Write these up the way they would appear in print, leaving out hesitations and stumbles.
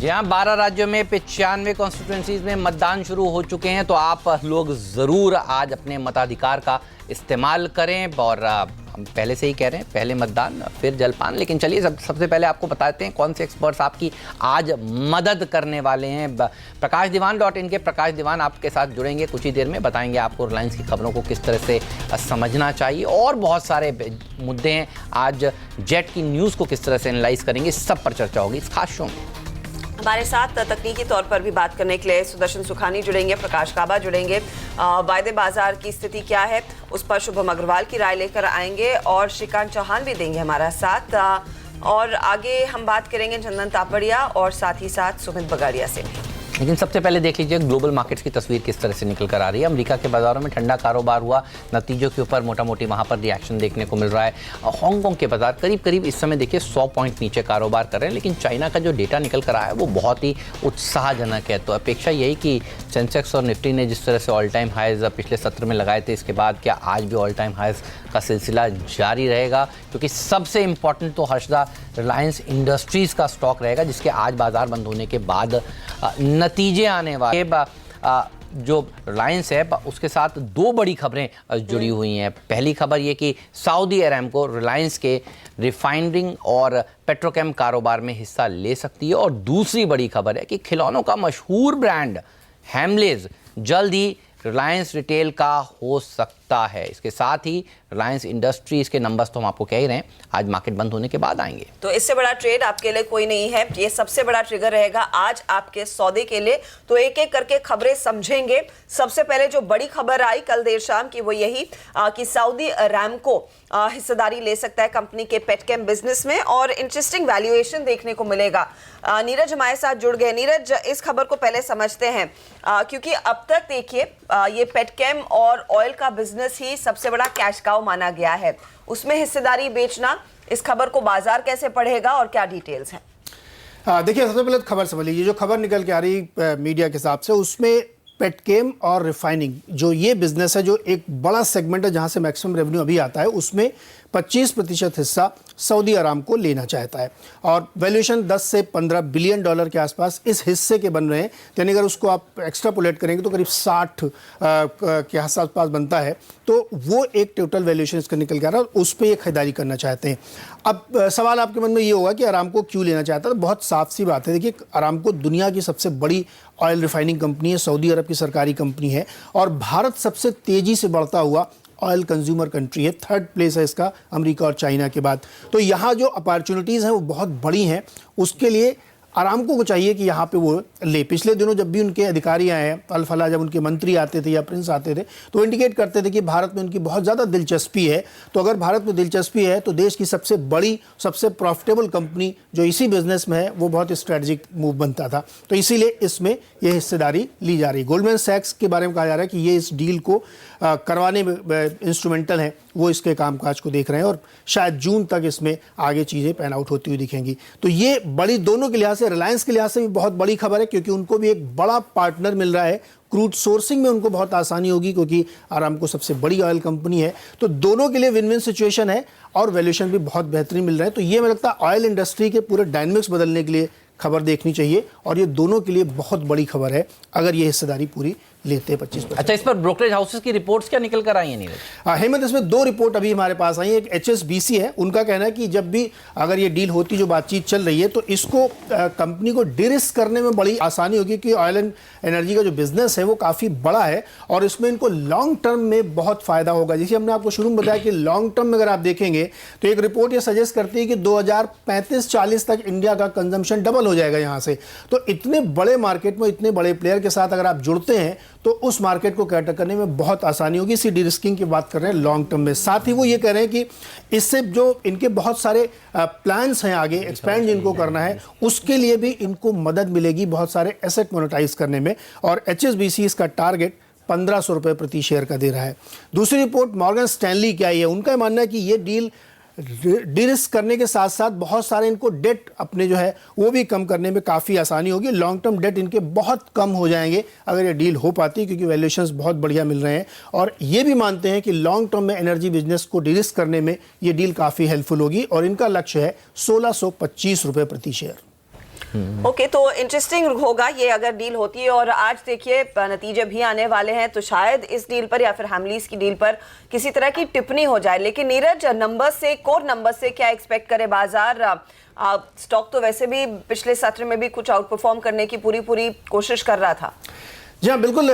जी हाँ, 12 राज्यों में 95 कॉन्स्टिट्यूंसीज में मतदान शुरू हो चुके हैं, तो आप लोग ज़रूर आज अपने मताधिकार का इस्तेमाल करें। और हम पहले से ही कह रहे हैं, पहले मतदान फिर जलपान। लेकिन चलिए सबसे पहले आपको बताते हैं कौन से एक्सपर्ट्स आपकी आज मदद करने वाले हैं। प्रकाशदीवान.in के प्रकाश दीवान आपके साथ जुड़ेंगे कुछ ही देर में, बताएंगे आपको रिलायंस की खबरों को किस तरह से समझना चाहिए, और बहुत सारे मुद्दे हैं। आज जेट की न्यूज़ को किस तरह से एनालाइज करेंगे, सब पर चर्चा होगी इस खास शो में। हमारे साथ तकनीकी तौर पर भी बात करने के लिए सुदर्शन सुखानी जुड़ेंगे, प्रकाश काबा जुड़ेंगे। वायदे बाजार की स्थिति क्या है उस पर शुभम अग्रवाल की राय लेकर आएंगे, और श्रीकांत चौहान भी देंगे हमारा साथ। और आगे हम बात करेंगे चंदन तापड़िया और साथ ही साथ सुमित बगाड़िया से। लेकिन सबसे पहले देख लीजिए ग्लोबल मार्केट्स की तस्वीर किस तरह से निकल कर आ रही है। अमेरिका के बाजारों में ठंडा कारोबार हुआ, नतीजों के ऊपर मोटा मोटी वहाँ पर रिएक्शन देखने को मिल रहा है। हांगकांग के बाजार करीब करीब इस समय देखिए 100 पॉइंट नीचे कारोबार कर रहे हैं। लेकिन चाइना का जो डेटा निकल कर आया है वो बहुत ही उत्साहजनक है। तो अपेक्षा यही कि सेंसेक्स और निफ्टी ने जिस तरह से ऑल टाइम हाइज पिछले सत्र में लगाए थे, इसके बाद क्या आज भी ऑल टाइम हाइज का सिलसिला जारी रहेगा? क्योंकि सबसे इंपॉर्टेंट तो हर्षदा रिलायंस इंडस्ट्रीज़ का स्टॉक रहेगा, जिसके आज बाजार बंद होने के बाद नतीजे आने वाले। जो रिलायंस है उसके साथ दो बड़ी खबरें जुड़ी हुई हैं। पहली खबर ये कि सऊदी अरामको रिलायंस के रिफाइनरिंग और पेट्रोकेम कारोबार में हिस्सा ले सकती है, और दूसरी बड़ी खबर है कि खिलौनों का मशहूर ब्रांड हैमलेज जल्द ही रिलायंस रिटेल का हो सकता है। इसके साथ ही रिलायंस इंडस्ट्रीज के नंबर्स तो हम आपको कह ही रहे हैं, आज मार्केट बंद होने के बाद आएंगे। तो इससे बड़ा ट्रेड आपके लिए कोई नहीं है, ये सबसे बड़ा ट्रिगर रहेगा आज आपके सौदे के लिए। तो एक एक करके खबरें समझेंगे। सबसे पहले जो बड़ी खबर आई कल देर शाम की वो यही कि सऊदी अरामको हिस्सेदारी ले सकता है कंपनी के पेटकेम बिजनेस में, और इंटरेस्टिंग वैल्यूएशन देखने को मिलेगा। नीरज हमारे साथ जुड़ गए। नीरज, इस खबर को पहले समझते हैं, क्योंकि अब तक देखिए ये पेटकेम और ऑयल का बिजनेस ही सबसे बड़ा कैश काउ माना गया है, उसमें हिस्सेदारी बेचना, इस खबर को बाजार कैसे पढ़ेगा और क्या डिटेल्स हैं? देखिए, सबसे पहले खबर समझ लीजिए। जो खबर निकल के आ रही मीडिया के हिसाब से, उसमें पेटकेम और रिफाइनिंग जो ये बिजनेस है, जो एक बड़ा सेगमेंट है जहां से मैक्सिमम रेवेन्यू अभी आता है, उसमें 25% हिस्सा सऊदी अरामको लेना चाहता है, और वैल्यूएशन 10 से 15 बिलियन डॉलर के आसपास इस हिस्से के बन रहे हैं। यानी अगर उसको आप एक्स्ट्रापोलेट करेंगे तो करीब 60 के आसपास बनता है। तो वो एक टोटल वैल्यूएशन इसका निकल के आ रहा है, और उस पर ये खरीदारी करना चाहते हैं। अब सवाल आपके मन में ये होगा कि अरामको क्यों लेना चाहता है? तो बहुत साफ सी बात है। देखिए, अरामको दुनिया की सबसे बड़ी ऑयल रिफाइनिंग कंपनी है, सऊदी अरब की सरकारी कंपनी है, और भारत सबसे तेज़ी से बढ़ता हुआ ऑयल कंज्यूमर कंट्री है। 3rd प्लेस है इसका अमेरिका और चाइना के बाद। तो यहाँ जो अपॉर्चुनिटीज़ हैं वो बहुत बड़ी हैं। उसके लिए अरामको को चाहिए कि यहाँ पे वो ले। पिछले दिनों जब भी उनके अधिकारी आए हैं, अल-फलाह जब उनके मंत्री आते थे या प्रिंस आते थे, तो इंडिकेट करते थे कि भारत में उनकी बहुत ज़्यादा दिलचस्पी है। तो अगर भारत में दिलचस्पी है तो देश की सबसे बड़ी, सबसे प्रॉफिटेबल कंपनी जो इसी बिजनेस में है, वो बहुत स्ट्रैटेजिक मूव बनता था। तो इसीलिए इसमें ये हिस्सेदारी ली जा रही है। गोल्डमैन सैक्स के बारे में कहा जा रहा है कि ये इस डील को करवाने में इंस्ट्रूमेंटल हैं, वो इसके कामकाज को देख रहे हैं, और शायद जून तक इसमें आगे चीज़ें पैन आउट होती हुई दिखेंगी। तो ये बड़ी, दोनों के लिहाज से, रिलायंस के लिहाज से भी बहुत बड़ी खबर है, क्योंकि उनको भी एक बड़ा पार्टनर मिल रहा है। क्रूड सोर्सिंग में उनको बहुत आसानी होगी, क्योंकि अरामको सबसे बड़ी ऑयल कंपनी है। तो दोनों के लिए विन विन सिचुएशन है, और वैल्यूएशन भी बहुत बेहतरीन मिल रहा है। तो ये मुझे लगता है ऑयल इंडस्ट्री के पूरे डायनेमिक्स बदलने के लिए खबर देखनी चाहिए, और ये दोनों के लिए बहुत बड़ी खबर है अगर ये हिस्सेदारी पूरी लेते हैं 25%। अच्छा, इस पर ब्रोकरेज हाउसेस की रिपोर्ट्स क्या निकल कर आई हैं नीरज? हेमंत, इसमें 2 रिपोर्ट अभी हमारे पास आई है। एक HSBC है, उनका कहना है कि जब भी अगर ये डील होती, जो बातचीत चल रही है, तो इसको कंपनी को डिरिस्क करने में बड़ी आसानी होगी, कि ऑयल एंड एनर्जी का जो बिजनेस है वो काफ़ी बड़ा है, और इसमें इनको लॉन्ग टर्म में बहुत फ़ायदा होगा। जैसे हमने आपको शुरू में बताया कि लॉन्ग टर्म में अगर आप देखेंगे तो एक रिपोर्ट ये सजेस्ट करती है कि 2035-40 तक इंडिया का कंजम्पशन डबल हो जाएगा यहाँ से। तो इतने बड़े मार्केट में इतने बड़े प्लेयर के साथ अगर आप जुड़ते हैं तो उस मार्केट को कैटर करने में बहुत आसानी होगी। इसी डिरिस्किंग की बात कर रहे हैं लॉन्ग टर्म में। साथ ही वो ये कह रहे हैं कि इससे जो इनके बहुत सारे प्लान्स हैं आगे एक्सपैंड जिनको करना है, उसके लिए भी इनको मदद मिलेगी बहुत सारे एसेट मोनेटाइज करने में। और HSBC इसका टारगेट 1500 रुपये प्रति शेयर का दे रहा है। दूसरी रिपोर्ट मॉर्गन स्टैनली की आई है, उनका मानना है कि ये डील डिरिस्क करने के साथ साथ बहुत सारे इनको डेट अपने जो है वो भी कम करने में काफ़ी आसानी होगी। लॉन्ग टर्म डेट इनके बहुत कम हो जाएंगे अगर ये डील हो पाती है, क्योंकि वैल्यूएशंस बहुत बढ़िया मिल रहे हैं। और ये भी मानते हैं कि लॉन्ग टर्म में एनर्जी बिजनेस को डिरिस्क करने में ये डील काफ़ी हेल्पफुल होगी, और इनका लक्ष्य है 1625 रुपये प्रति शेयर। ओके, तो इंटरेस्टिंग होगा ये अगर डील होती है। और आज देखिए नतीजे भी आने वाले हैं, तो शायद इस डील पर या फिर हैमलीज की डील पर किसी तरह की टिप्पणी हो जाए। लेकिन नीरज, नंबर से, कोर नंबर से क्या एक्सपेक्ट करे बाजार? स्टॉक तो वैसे भी पिछले सत्र में भी कुछ आउट परफॉर्म करने की पूरी कोशिश कर रहा था। जी हाँ, बिल्कुल।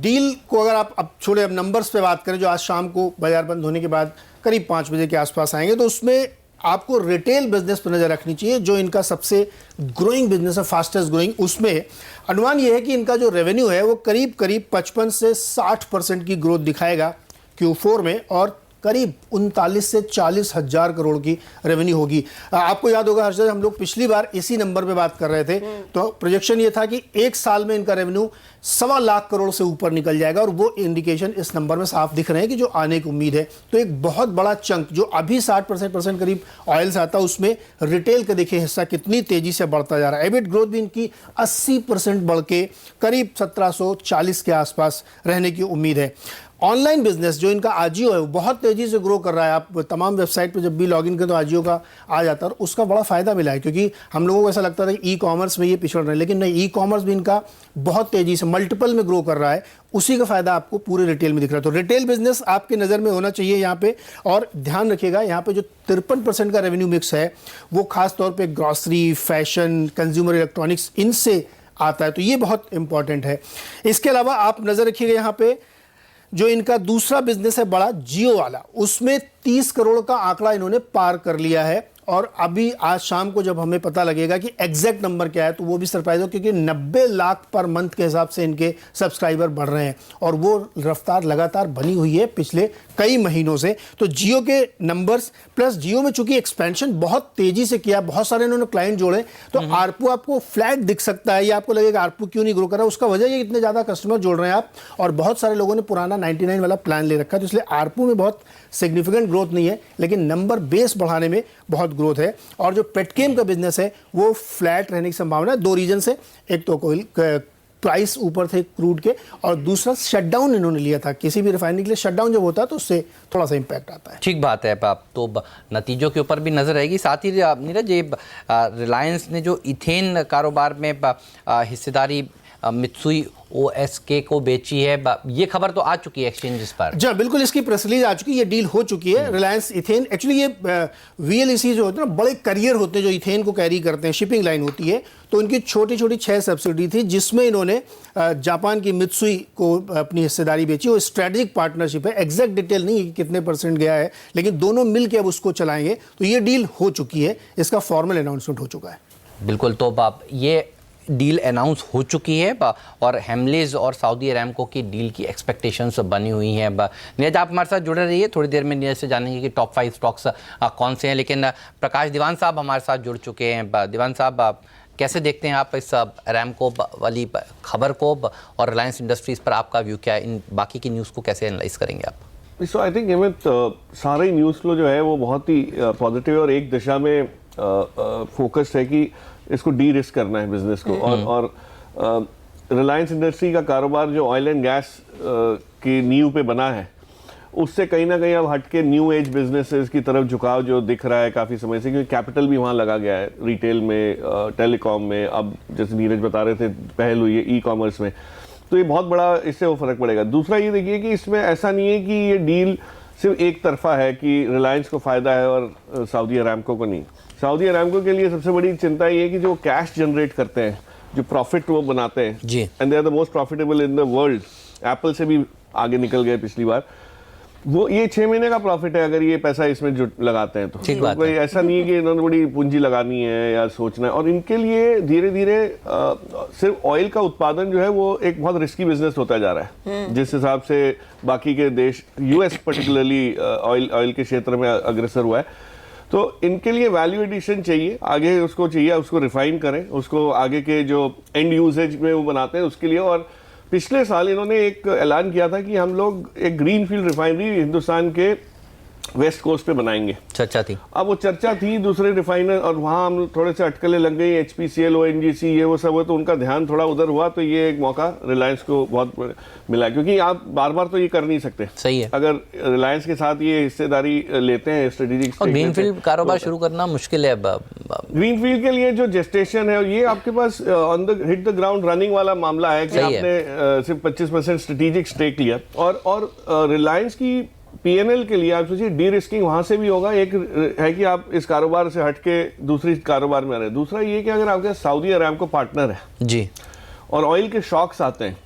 डील को अगर आप अब छोड़े, अब नंबर्स पे बात करें जो आज शाम को बाजार बंद होने के बाद करीब 5 बजे के आसपास आएंगे, तो उसमें आपको रिटेल बिजनेस पर नजर रखनी चाहिए जो इनका सबसे ग्रोइंग बिजनेस है, फास्टेस्ट ग्रोइंग। उसमें अनुमान यह है कि इनका जो रेवेन्यू है वो करीब 55 से 60% की ग्रोथ दिखाएगा Q4 में, और करीब 39 से 40 हजार करोड़ की रेवेन्यू होगी। आपको याद होगा हर्षद, हम लोग पिछली बार इसी नंबर पे बात कर रहे थे, तो प्रोजेक्शन ये था कि एक साल में इनका रेवेन्यू 1.25 लाख करोड़ से ऊपर निकल जाएगा, और वो इंडिकेशन इस नंबर में साफ दिख रहे हैं कि जो आने की उम्मीद है। तो एक बहुत बड़ा चंक जो अभी 60% करीब ऑयल से आता है, उसमें रिटेल का देखिए हिस्सा कितनी तेजी से बढ़ता जा रहा है। एबिट ग्रोथ भी इनकी 80% बढ़ के करीब 1740 के आसपास रहने की उम्मीद है। ऑनलाइन बिजनेस जो इनका आजियो है वो बहुत तेजी से ग्रो कर रहा है। आप तमाम वेबसाइट पर जब भी लॉगिन करें तो आजियो का आ जाता है, और उसका बड़ा फायदा मिला है, क्योंकि हम लोगों को ऐसा लगता था कि ई कॉमर्स में ये पिछड़ रहे हैं, लेकिन नहीं, ई कॉमर्स भी इनका बहुत तेजी से मल्टीपल में ग्रो कर रहा है। उसी का फायदा आपको पूरे रिटेल में दिख रहा है। तो रिटेल बिजनेस आपकी नज़र में होना चाहिए यहाँ पे। और ध्यान रखिएगा, यहाँ पे जो 53% का रेवेन्यू मिक्स है वो खास तौर पे ग्रॉसरी, फैशन, कंज्यूमर इलेक्ट्रॉनिक्स, इनसे आता है, तो ये बहुत इंपॉर्टेंट है। इसके अलावा आप नज़र रखिएगा यहाँ पे जो इनका दूसरा बिजनेस है बड़ा, जियो वाला, उसमें 30 करोड़ का आंकड़ा इन्होंने पार कर लिया है। और अभी आज शाम को जब हमें पता लगेगा कि एग्जैक्ट नंबर क्या है, तो वो भी सरप्राइज हो, क्योंकि 90 लाख पर मंथ के हिसाब से इनके सब्सक्राइबर बढ़ रहे हैं, और वो रफ्तार लगातार बनी हुई है पिछले कई महीनों से। तो जियो के नंबर्स प्लस जियो में चूंकि एक्सपेंशन बहुत तेजी से किया, बहुत सारे इन्होंने क्लाइंट जोड़े, तो आरपू आपको फ्लैट दिख सकता है, या आपको लगेगा आरपू क्यों नहीं ग्रो कर रहा है। उसका वजह ये इतने ज़्यादा कस्टमर जोड़ रहे हैं आप, और बहुत सारे लोगों ने पुराना 99 वाला प्लान ले रखा है, तो इसलिए आरपू में बहुत सिग्निफिकेंट ग्रोथ नहीं है, लेकिन नंबर बेस बढ़ाने में बहुत ग्रोथ है। और जो पेटकेम का बिजनेस है वो फ्लैट रहने की संभावना है। 2 रीजन से, एक तो कोई प्राइस ऊपर थे क्रूड के, और दूसरा शटडाउन इन्होंने लिया था। किसी भी रिफाइनरी के लिए शटडाउन जब होता है तो उससे थोड़ा सा इंपैक्ट आता है। ठीक बात है, आप तो नतीजों के ऊपर भी नजर रहेगी। साथ ही नीरज, ये रिलायंस ने जो इथेन कारोबार में हिस्सेदारी मित्सुई OSK को बेची है, ये खबर तो आ चुकी है एक्सचेंजेस पर। जी बिल्कुल, इसकी प्रेस रिलीज आ चुकी है, ये डील हो चुकी है। रिलायंस इथेन, एक्चुअली ये VLEC जो होते हैं ना, बड़े करियर होते हैं जो इथेन को कैरी करते हैं, शिपिंग लाइन होती है, तो उनकी छोटी छोटी 6 सब्सिडी थी, जिसमें इन्होंने जापान की मित्सुई को अपनी हिस्सेदारी बेची। वो स्ट्रेटेजिक पार्टनरशिप है, एग्जैक्ट डिटेल नहीं है कि कितने % गया है, लेकिन दोनों मिल के अब उसको चलाएंगे। तो ये डील हो चुकी है, इसका फॉर्मल अनाउंसमेंट हो चुका है। बिल्कुल, तो ये डील अनाउंस हो चुकी है, और हेमलीज और सऊदी अरामको की डील की एक्सपेक्टेशंस बनी हुई हैं। नीरज, आप हमारे साथ जुड़े रहिए, थोड़ी देर में नीरज से जानेंगे कि टॉप 5 स्टॉक्स कौन से हैं। लेकिन प्रकाश दीवान साहब हमारे साथ जुड़ चुके हैं। दीवान साहब, कैसे देखते हैं आप इस अरामको वाली खबर को, और रिलायंस इंडस्ट्रीज़ पर आपका व्यू क्या है? इन बाकी की न्यूज़ को कैसे एनालाइज करेंगे आप? सो आई थिंक हिम्मत, सारे न्यूज़ फ्लो जो है वो बहुत ही पॉजिटिव और एक दिशा में फोकस्ड है कि इसको डी रिस्क करना है बिजनेस को। और रिलायंस इंडस्ट्री का कारोबार जो ऑयल एंड गैस की नींव पे बना है, उससे कहीं ना कहीं अब हटके न्यू एज बिजनेसेस की तरफ झुकाव जो दिख रहा है काफ़ी समय से, क्योंकि कैपिटल भी वहाँ लगा गया है, रिटेल में, टेलीकॉम में, अब जैसे नीरज बता रहे थे पहल हुई है ई कॉमर्स में, तो ये बहुत बड़ा इससे वो फर्क पड़ेगा। दूसरा ये देखिए कि इसमें ऐसा नहीं है कि ये डील सिर्फ एक तरफा है कि रिलायंस को फ़ायदा है और सऊदी अरामको को नहीं। सऊदी अरामको के लिए सबसे बड़ी चिंता ये है कि जो कैश जनरेट करते हैं, जो प्रॉफिट वो बनाते हैं, and they are the most profitable in the world, Apple से भी आगे निकल गए पिछली बार, वो ये 6 महीने का प्रॉफिट है अगर ये पैसा इसमें लगाते हैं तो कोई ऐसा नहीं है कि इन्होंने बड़ी पूंजी लगानी है या सोचना है। और इनके लिए धीरे धीरे सिर्फ ऑयल का उत्पादन जो है वो एक बहुत रिस्की बिजनेस होता जा रहा है, जिस हिसाब से बाकी के देश, US पर्टिकुलरली ऑयल के क्षेत्र में अग्रसर हुआ है। तो इनके लिए वैल्यू एडिशन चाहिए, आगे उसको चाहिए, उसको रिफाइन करें, उसको आगे के जो एंड यूजेज में वो बनाते हैं उसके लिए। और पिछले साल इन्होंने एक ऐलान किया था कि हम लोग एक ग्रीन फील्ड रिफाइनरी हिंदुस्तान के वेस्ट कोस्ट पे बनाएंगे। चर्चा थी। अब वो चर्चा थी दूसरे रिफाइनर, और वहाँ हम थोड़े से अटकलें लग गई, HPCL, ONGC ये वो सब है, तो उनका ध्यान थोड़ा उधर हुआ, तो ये एक मौका रिलायंस को बहुत मिला, क्योंकि आप बार बार तो ये कर नहीं सकते। सही है। अगर रिलायंस के साथ ये हिस्सेदारी लेते हैं, स्ट्रेटेजिक और ग्रीनफील्ड कारोबार शुरू करना मुश्किल है। ग्रीनफील्ड के लिए जो जेस्टेशन है, ये आपके pass on the hit the ground running वाला मामला है कि आपने सिर्फ 25% स्ट्रेटेजिक स्टेक लिया, और रिलायंस की P&L के लिए आप सोचिए डी रिस्किंग वहां से भी होगा। एक है कि आप इस कारोबार से हटके दूसरी कारोबार में आ रहे हैं, दूसरा ये कि अगर आपके सऊदी अरामको पार्टनर है जी और ऑयल के शॉक्स आते हैं,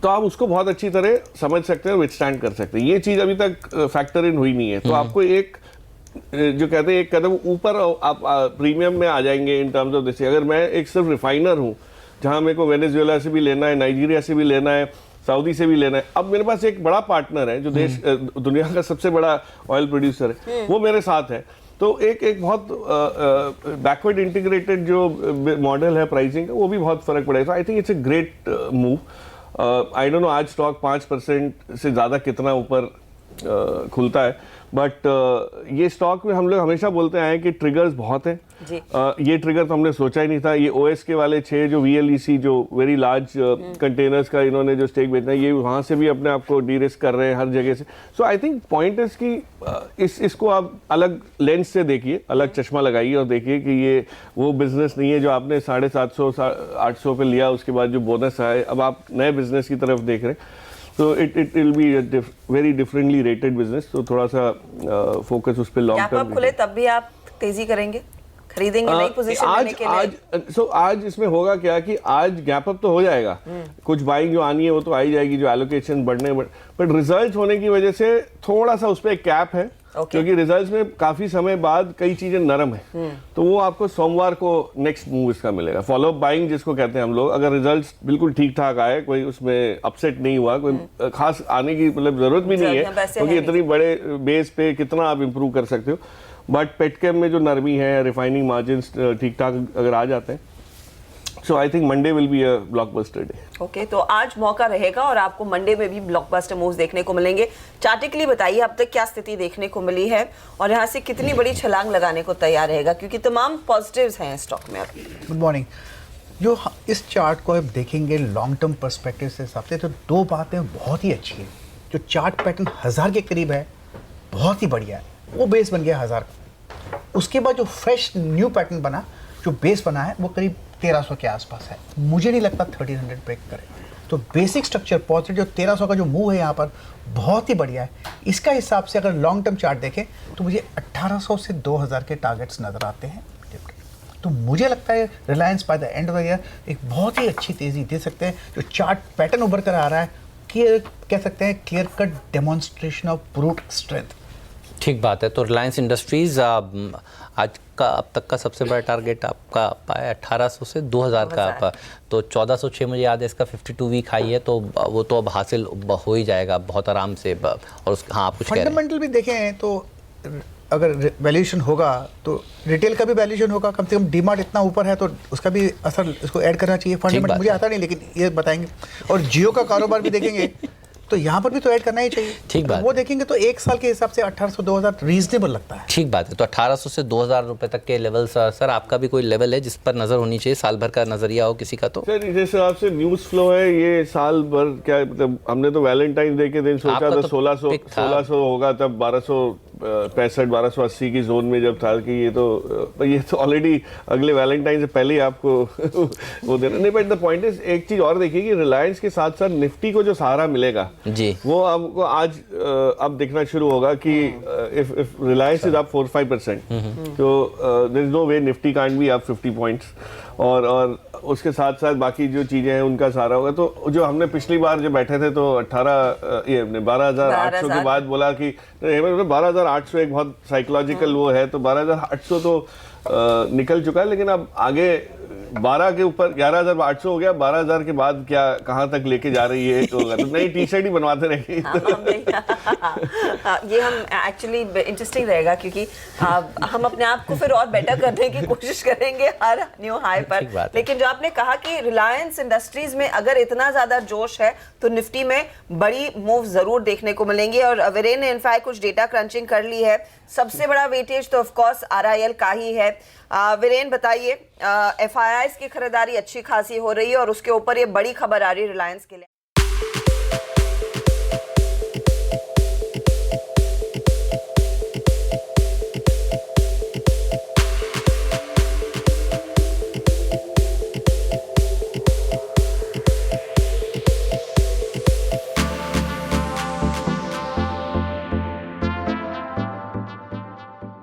तो आप उसको बहुत अच्छी तरह समझ सकते हैं, विथस्टैंड कर सकते हैं। ये चीज अभी तक फैक्टर इन हुई नहीं है, तो आपको एक जो कहते हैं एक कदम ऊपर आप प्रीमियम में आ जाएंगे इन टर्म्स ऑफ दिस। अगर मैं एक सिर्फ रिफाइनर हूँ, जहां मेरे को वेनेजुएला से भी लेना है, नाइजीरिया से भी लेना है, सऊदी से भी लेना है, अब मेरे पास एक बड़ा पार्टनर है जो देश दुनिया का सबसे बड़ा ऑयल प्रोड्यूसर है, वो मेरे साथ है, तो एक बहुत बैकवर्ड इंटीग्रेटेड जो मॉडल है प्राइसिंग का, वो भी बहुत फर्क पड़ेगा। I think it's a great move. I don't know आज स्टॉक 5% से ज़्यादा कितना ऊपर खुलता है, बट ये स्टॉक में हम लोग हमेशा बोलते आए हैं कि ट्रिगर्स बहुत हैं। ये ट्रिगर तो हमने सोचा ही नहीं था। ये OSK वाले 6 जो VLEC जो वेरी लार्ज कंटेनर्स का इन्होंने जो स्टेक बेचना है, ये वहाँ से भी अपने आप को डी रिस्क कर रहे हैं हर जगह से। सो आई थिंक पॉइंट इज कि इसको आप अलग लेंस से देखिए, अलग चश्मा लगाइए और देखिए कि ये वो बिजनेस नहीं है जो आपने 750-800 पे लिया, उसके बाद जो बोनस आए, अब आप नए बिजनेस की तरफ देख रहे हैं। तो it will be very differently rated business, तो थोड़ा सा फोकस उस पर लॉन्ग टर्म। खुले तब भी आप तेजी करेंगे, खरीदेंगे नई पोजीशन लेने के लिए? आज इसमें होगा क्या कि आज गैप अप तो हो जाएगा, कुछ बाइंग जो आनी है वो तो आ ही जाएगी, जो एलोकेशन बढ़ने, बट रिजल्ट होने की वजह से थोड़ा सा उस पर एक कैप है, क्योंकि रिजल्ट्स में काफी समय बाद कई चीजें नरम है, तो वो आपको सोमवार को नेक्स्ट मूव इसका मिलेगा, फॉलो अप बाइंग जिसको कहते हैं हम लोग। अगर रिजल्ट्स बिल्कुल ठीक ठाक आए, कोई उसमें अपसेट नहीं हुआ, कोई खास आने की मतलब जरूरत भी नहीं है, क्योंकि इतनी बड़े बेस पे कितना आप इंप्रूव कर सकते हो, बट पेटकेम में जो नरमी है, रिफाइनिंग मार्जिन ठीक ठाक अगर आ जाते हैं, so I think Monday will be a blockbuster day. Okay, तो आज मौका रहेगा और आपको मंडे में भी ब्लॉकबस्टर मूव्स देखने को मिलेंगे। चार्टिकली बताइए अब तक क्या स्थिति देखने को मिली है और यहाँ से कितनी बड़ी छलांग लगाने को तैयार रहेगा, क्योंकि तमाम पॉजिटिव्स हैं स्टॉक में अभी। Good morning. जो इस चार्ट को आप देखेंगे लॉन्ग टर्म पर्सपेक्टिव से हिसाब से, तो दो बातें बहुत ही अच्छी है। जो चार्ट पैटर्न 1000 के करीब है, बहुत ही बढ़िया है, वो बेस बन गया 1000 का। उसके बाद जो फ्रेश न्यू पैटर्न बना, जो बेस बना है, वो करीब 1300 के आसपास है। मुझे नहीं लगता 1300 ब्रेक करे, तो बेसिक स्ट्रक्चर पॉजिटिव, जो 1300 का जो मूव है यहाँ पर बहुत ही बढ़िया है। इसका हिसाब से अगर लॉन्ग टर्म चार्ट देखें तो मुझे 1800 से 2000 के टारगेट्स नजर आते हैं। तो मुझे लगता है Reliance by the end of the year एक बहुत ही अच्छी तेजी दे सकते हैं। जो चार्ट पैटर्न उभर कर आ रहा है, कह सकते हैं clear cut demonstration of brute strength. ठीक बात है। तो रिलायंस इंडस्ट्रीज आज का अब तक का सबसे बड़ा टारगेट आपका पाया 1800 से 2000 का आप, तो 1406 मुझे याद है इसका 52 वीक हाई है, तो वो तो अब हासिल हो ही जाएगा बहुत आराम से। और उस हाँ आप कुछ फंडामेंटल भी देखें तो अगर वैल्यूएशन होगा तो रिटेल का भी वैल्यूएशन होगा, कम से कम डीमार्ट इतना ऊपर है तो उसका भी असर इसको ऐड करना चाहिए। फंडामेंटल मुझे आता नहीं, लेकिन ये बताएंगे। और जियो का कारोबार भी देखेंगे तो यहाँ पर भी तो ऐड करना ही चाहिए। ठीक बात। वो देखेंगे तो एक साल के हिसाब से 1800-2000 रीजनेबल लगता है। ठीक बात है। तो 1800 से 2000 रुपए तक के लेवल। सर आपका भी कोई लेवल है जिस पर नजर होनी चाहिए, साल भर का नजरिया हो किसी का? तो सर जिस हिसाब से न्यूज फ्लो है, ये साल भर क्या मतलब, हमने तो वैलेंटाइन डे के दिन सोचा था 1600 होगा, तब 1265-1280 की जोन में जब था कि ये तो ऑलरेडी अगले वैलेंटाइन से पहले ही आपको वो देना नहीं। बट द पॉइंट इज, एक चीज और देखिए कि रिलायंस के साथ साथ निफ्टी को जो सहारा मिलेगा जी, वो आपको आज अब दिखना शुरू होगा कि इफ रिलायंस इज अप 4-5%, तो there is no way Nifty can't be up 50 points, और उसके साथ साथ बाकी जो चीजें हैं उनका सहारा होगा। तो जो हमने पिछली बार जो बैठे थे तो 12,800 के बाद बोला कि 12,800 एक बहुत साइकोलॉजिकल वो है, तो 12,800 तो निकल चुका है, लेकिन अब आगे 12 के ऊपर 11,800 हो गया, 12,000 के बाद क्या कहाँ तक लेके जा रही है, तो नई टी शर्ट ही बनवाते रहेंगे। ये हम एक्चुअली इंटरेस्टिंग रहेगा, क्योंकि हम अपने आप को फिर और बेटर करने की कोशिश करेंगे हर न्यू हाई पर। लेकिन जो आपने कहा कि रिलायंस इंडस्ट्रीज में अगर इतना ज्यादा जोश है तो निफ्टी में बड़ी मूव जरूर देखने को मिलेंगी। और वीरेन ने इनफैक्ट कुछ डेटा क्रंचिंग कर ली है। सबसे बड़ा वेटेज तो ऑफ कोर्स RIL का ही है। वीरेन बताइए, FIIs की खरीदारी अच्छी खासी हो रही है और उसके ऊपर ये बड़ी खबर आ रही है रिलायंस के लिए।